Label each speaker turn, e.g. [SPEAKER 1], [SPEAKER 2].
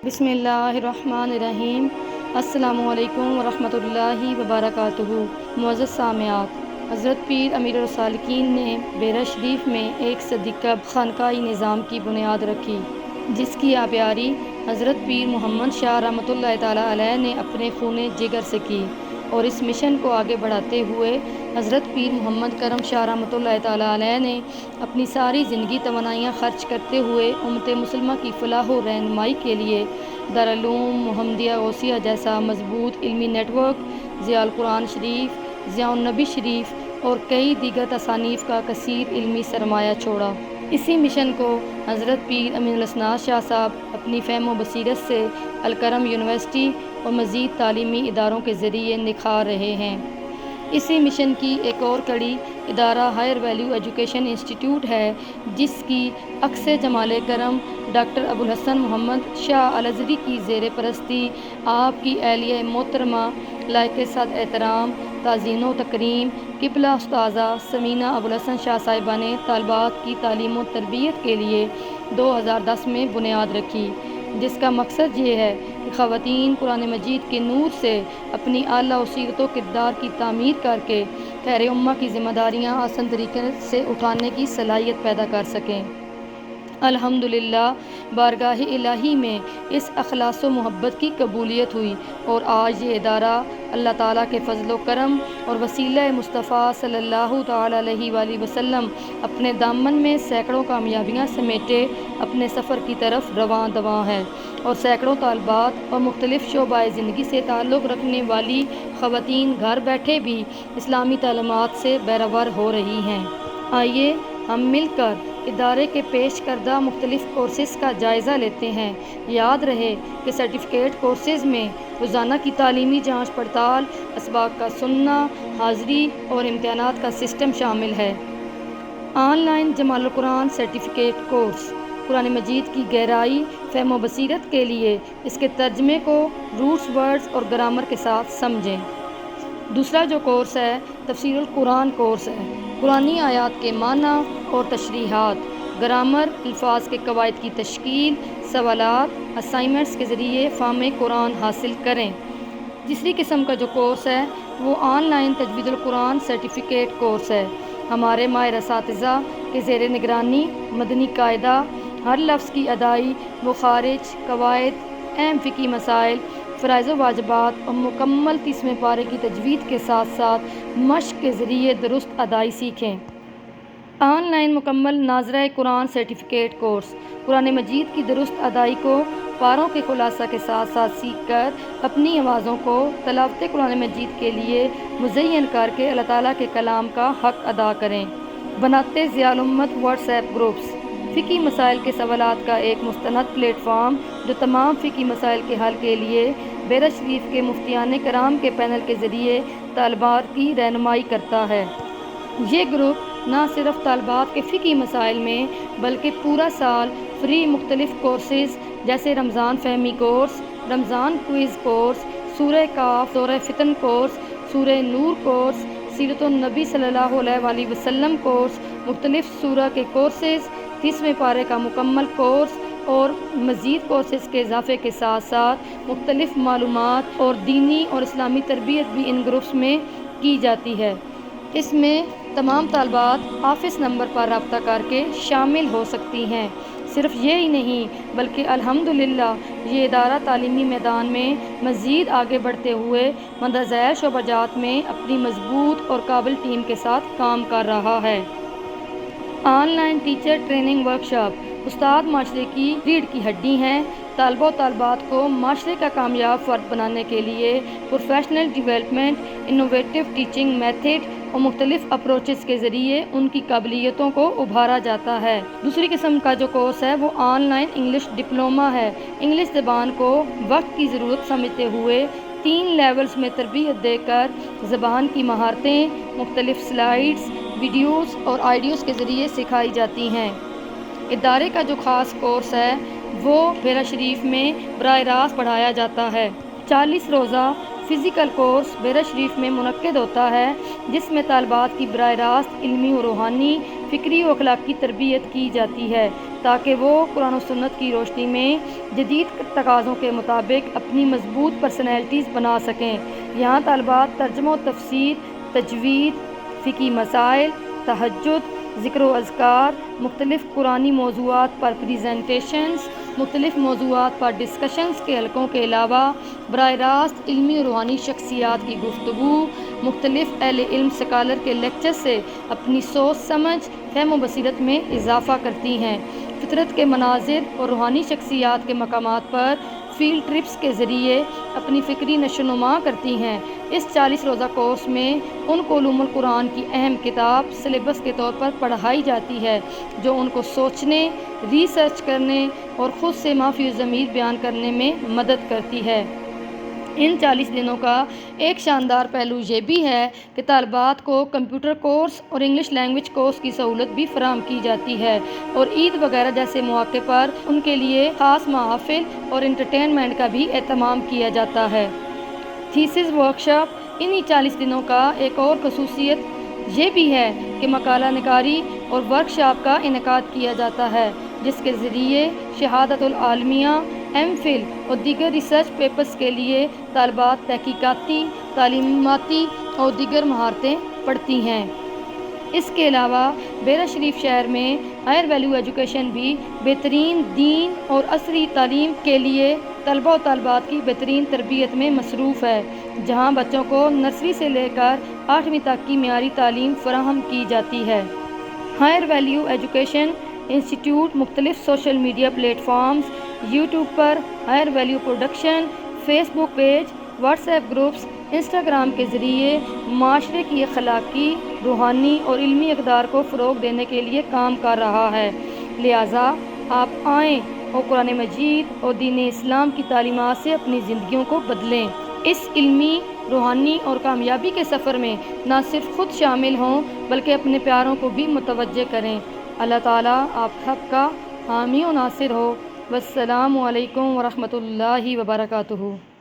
[SPEAKER 1] بسم اللہ الرحمن الرحیم۔ السلام علیکم ورحمۃ اللہ وبرکاتہ۔ معزز سامعات، حضرت پیر امیر السالکین نے بیرہ شریف میں ایک صدی قبل خانقاہی نظام کی بنیاد رکھی، جس کی آبیاری حضرت پیر محمد شاہ رحمۃ اللہ تعالیٰ علیہ نے اپنے خون جگر سے کی، اور اس مشن کو آگے بڑھاتے ہوئے حضرت پیر محمد کرم شاہ رحمۃ اللہ تعالیٰ علیہ نے اپنی ساری زندگی توانائیاں خرچ کرتے ہوئے امت مسلمہ کی فلاح و رہنمائی کے لیے دارالعلوم محمدیہ غوثیہ جیسا مضبوط علمی نیٹ ورک، ضیاء القرآن شریف، ضیاء النبی شریف اور کئی دیگر تصانیف کا کثیر علمی سرمایہ چھوڑا۔ اسی مشن کو حضرت پیر امین الاسناد شاہ صاحب اپنی فہم و بصیرت سے الکرم یونیورسٹی اور مزید تعلیمی اداروں کے ذریعے نکھار رہے ہیں۔ اسی مشن کی ایک اور کڑی ادارہ ہائر ویلیو ایجوکیشن انسٹیٹیوٹ ہے، جس کی عکس جمال کرم ڈاکٹر ابوالحسن محمد شاہ الازہری کی زیر پرستی آپ کی اہلیہ محترمہ لائق صد احترام تعظیم و تکریم قبلہ استاذہ ثمینہ ابوالحسن شاہ صاحبہ نے طالبات کی تعلیم و تربیت کے لیے 2010 میں بنیاد رکھی، جس کا مقصد یہ ہے کہ خواتین قرآن مجید کے نور سے اپنی اعلیٰ و سیرت و کردار کی تعمیر کر کے خیر امہ کی ذمہ داریاں آسان طریقے سے اٹھانے کی صلاحیت پیدا کر سکیں۔ الحمدللہ بارگاہ الہی میں اس اخلاص و محبت کی قبولیت ہوئی، اور آج یہ ادارہ اللہ تعالیٰ کے فضل و کرم اور وسیلہ مصطفیٰ صلی اللہ تعالیٰ علیہ وآلہ وسلم اپنے دامن میں سینکڑوں کامیابیاں سمیٹے اپنے سفر کی طرف رواں دواں ہے، اور سینکڑوں طالبات اور مختلف شعبۂ زندگی سے تعلق رکھنے والی خواتین گھر بیٹھے بھی اسلامی تعلیمات سے بہرور ہو رہی ہیں۔ آئیے ہم مل کر ادارے کے پیش کردہ مختلف کورسز کا جائزہ لیتے ہیں۔ یاد رہے کہ سرٹیفکیٹ کورسز میں روزانہ کی تعلیمی جانچ پڑتال، اسباق کا سننا، حاضری اور امتحانات کا سسٹم شامل ہے۔ آن لائن جمال القرآن سرٹیفکیٹ کورس قرآن مجید کی گہرائی فہم و بصیرت کے لیے اس کے ترجمے کو روٹس ورڈز اور گرامر کے ساتھ سمجھیں۔ دوسرا جو کورس ہے تفسیر القرآن کورس ہے، قرآنی آیات کے معنی اور تشریحات، گرامر، الفاظ کے قواعد کی تشکیل، سوالات، اسائنمنٹس کے ذریعے فہم قرآن حاصل کریں۔ تیسری قسم کا جو کورس ہے وہ آن لائن تجوید القرآن سرٹیفکیٹ کورس ہے۔ ہمارے ماہر اساتذہ کے زیر نگرانی مدنی قاعدہ، ہر لفظ کی ادائی، مخارج، قواعد، اہم فقہی مسائل، فرائض و واجبات اور مکمل 30ویں پارے کی تجوید کے ساتھ ساتھ مشق کے ذریعے درست ادائی سیکھیں۔ آن لائن مکمل ناظرہ قرآن سرٹیفکیٹ کورس قرآن مجید کی درست ادائی کو پاروں کے خلاصہ کے ساتھ ساتھ سیکھ کر اپنی آوازوں کو تلاوت قرآن مجید کے لیے مزین کر کے اللہ تعالیٰ کے کلام کا حق ادا کریں۔ بناتے ضیاء الامت واٹس ایپ گروپس، فقہی مسائل کے سوالات کا ایک مستند پلیٹ فارم جو تمام فقہی مسائل کے حل کے لیے بیرہ شریف کے مفتیان کرام کے پینل کے ذریعے طالبات کی رہنمائی کرتا ہے۔ یہ گروپ نہ صرف طالبات کے فقہی مسائل میں بلکہ پورا سال فری مختلف کورسز جیسے رمضان فہمی کورس، رمضان کوئز کورس، سورہ کاف، سورہ فتن کورس، سورہ نور کورس، سیرت النبی صلی اللہ علیہ وآلہ وسلم کورس، مختلف سورہ کے کورسز، 30ویں پارے کا مکمل کورس اور مزید کورسز کے اضافے کے ساتھ ساتھ مختلف معلومات اور دینی اور اسلامی تربیت بھی ان گروپس میں کی جاتی ہے۔ اس میں تمام طالبات آفس نمبر پر رابطہ کر کے شامل ہو سکتی ہیں۔ صرف یہی نہیں بلکہ الحمدللہ یہ ادارہ تعلیمی میدان میں مزید آگے بڑھتے ہوئے مندرجہ شعبہ جات میں اپنی مضبوط اور قابل ٹیم کے ساتھ کام کر رہا ہے۔ On line teacher training workshop استاد معاشرے کی ریڑھ کی ہڈی ہیں۔ طالبہ و طالبات کو معاشرے کا کامیاب فرد بنانے کے لیے professional development, innovative teaching method اور مختلف اپروچز کے ذریعے ان کی قابلیتوں کو ابھارا جاتا ہے۔ دوسری قسم کا جو کورس ہے وہ آن لائن انگلش ڈپلومہ ہے۔ انگلش زبان کو وقت کی ضرورت سمجھتے ہوئے 3 لیولز میں تربیت دے کر زبان کی مہارتیں مختلف سلائیڈز، ویڈیوز اور آڈیوز کے ذریعے سکھائی جاتی ہیں۔ ادارے کا جو خاص کورس ہے وہ بیرہ شریف میں براہ راست پڑھایا جاتا ہے۔ 40 روزہ فزیکل کورس بیرہ شریف میں منعقد ہوتا ہے، جس میں طالبات کی براہ راست علمی و روحانی فکری و اخلاقی تربیت کی جاتی ہے تاکہ وہ قرآن و سنت کی روشنی میں جدید تقاضوں کے مطابق اپنی مضبوط پرسنالٹیز بنا سکیں۔ یہاں طالبات ترجمہ و تفسیر، تجوید، فقہی مسائل، تہجد، ذکر و اذکار، مختلف قرآنی موضوعات پر پریزنٹیشنز، مختلف موضوعات پر ڈسکشنز کے حلقوں کے علاوہ براہ راست علمی و روحانی شخصیات کی گفتگو، مختلف اہل علم اسکالر کے لیکچر سے اپنی سوچ سمجھ، فہم و بصیرت میں اضافہ کرتی ہیں۔ فطرت کے مناظر اور روحانی شخصیات کے مقامات پر فیلڈ ٹرپس کے ذریعے اپنی فکری نشو و نما کرتی ہیں۔ اس 40 روزہ کورس میں ان کو علوم القرآن کی اہم کتاب سلیبس کے طور پر پڑھائی جاتی ہے جو ان کو سوچنے، ریسرچ کرنے اور خود سے مافی الضمیر بیان کرنے میں مدد کرتی ہے۔ ان 40 دنوں کا ایک شاندار پہلو یہ بھی ہے کہ طالبات کو کمپیوٹر کورس اور انگلش لینگویج کورس کی سہولت بھی فراہم کی جاتی ہے اور عید وغیرہ جیسے مواقع پر ان کے لیے خاص محافل اور انٹرٹینمنٹ کا بھی اہتمام کیا جاتا ہے۔ Thesis workshop. انہی 40 دنوں کا ایک اور خصوصیت یہ بھی ہے کہ مقالہ نگاری اور ورکشاپ کا انعقاد کیا جاتا ہے جس کے ذریعے شہادت العالمیہ، ایم فل اور دیگر ریسرچ پیپرز کے لیے طالبات تحقیقاتی، تعلیماتی اور دیگر مہارتیں پڑھتی ہیں۔ اس کے علاوہ بیرا شریف شہر میں ہائر ویلیو ایجوکیشن بھی بہترین دین اور عصری تعلیم کے لیے طلبہ و طالبات کی بہترین تربیت میں مصروف ہے، جہاں بچوں کو نرسری سے لے کر 8ویں تک کی معیاری تعلیم فراہم کی جاتی ہے۔ Higher value education institute مختلف social media platforms, YouTube پر higher value production, Facebook page, WhatsApp groups, Instagram کے ذریعے معاشرے کی اخلاقی، روحانی اور علمی اقدار کو فروغ دینے کے لیے کام کر رہا ہے۔ لہٰذا آپ آئیں اور قرآن مجید اور دین اسلام کی تعلیمات سے اپنی زندگیوں کو بدلیں۔ اس علمی، روحانی اور کامیابی کے سفر میں نہ صرف خود شامل ہوں بلکہ اپنے پیاروں کو بھی متوجہ کریں۔ اللہ تعالیٰ آپ سب کا حامی و ناصر ہو۔ والسلام علیکم ورحمۃ اللہ وبرکاتہ۔